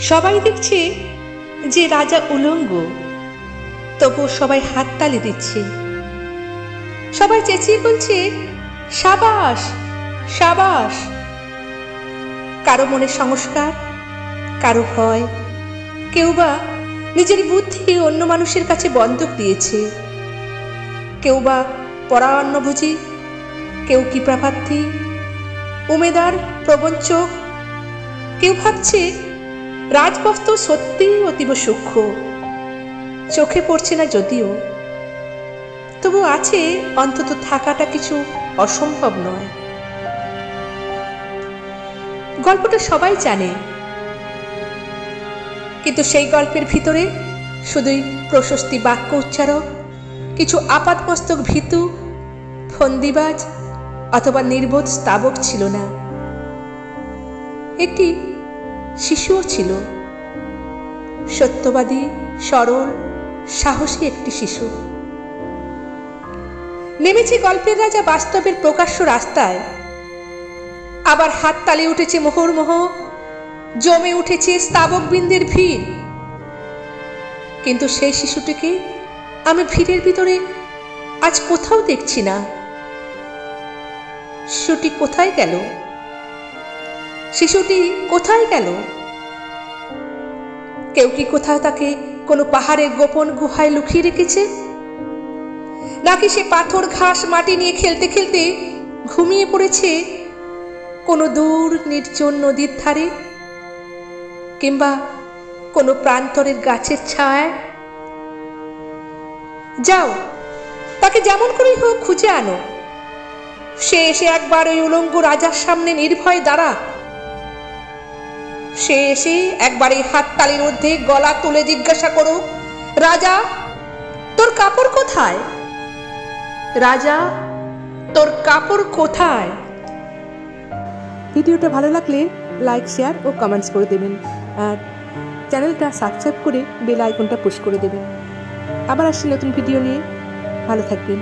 সবাই দেখছে যে রাজা উলঙ্গ, তবুও সবাই হাততালি দিচ্ছে। সবাই চেঁচিয়ে বলছে, সাবাস সাবাস। কারো মনে সংস্কার, কারো ভয়, কেউ বা নিজের বুদ্ধি অন্য মানুষের কাছে বন্ধক দিয়েছে, কেউ বা পরান্নভোজী, কেউ কৃপাপ্রার্থী, উমেদার, প্রবঞ্চক। কেউ ভাবছে রাজবস্ত্র সত্যিই অতীব সূক্ষ্ম, চোখে পড়ছে না যদিও, তবু আছে অন্তত থাকাটা কিছু অসম্ভব নয়। গল্পটা সবাই জানে, কিন্তু সেই গল্পের ভিতরে শুধুই প্রশস্তি বাক্য উচ্চারক, কিছু আপাতমস্তক ভীতু, ফন্দিবাজ অথবা নির্বোধ স্তাবক ছিল না। একটি শিশুও ছিল, সত্যবাদী, সরল, সাহসী একটি শিশু। নেমেছে গল্পের রাজা বাস্তবের প্রকাশ্য রাস্তায়। আবার হাততালি উঠেছে মুহুর্মুহ, জমে উঠেছে স্তাবকবৃন্দের ভিড়। কিন্তু সেই শিশুটিকে আমি ভিড়ের ভিতরে আজ কোথাও দেখছি না। শিশুটি কোথায় গেল? শিশুটি কোথায় গেল? কেউ কি কোথাও তাকে কোনো পাহাড়ের গোপন গুহায় লুকিয়ে রেখেছে? নাকি সে পাথর, ঘাস, মাটি নিয়ে খেলতে খেলতে ঘুমিয়ে পড়েছে কোনো দূর নির্জন নদীর ধারে, কিংবা কোনো প্রান্তরের গাছের ছায়ায়? যাও, তাকে যেমন করেই হোক খুঁজে আনো। সে এসে একবার ওই উলঙ্গ রাজার সামনে নির্ভয়ে দাঁড়া। সে এসে একবার এই হাততালির মধ্যে গলা তুলে জিজ্ঞাসা করো, রাজা তোর কাপড় কোথায়? রাজা তোর কাপড় কোথায়? ভিডিওটা ভালো লাগলে লাইক, শেয়ার ও কমেন্টস করে দেবেন, আর চ্যানেলটা সাবস্ক্রাইব করে বেল আইকনটা পুশ করে দেবেন। আবার আসছি নতুন ভিডিও নিয়ে। ভালো থাকবেন।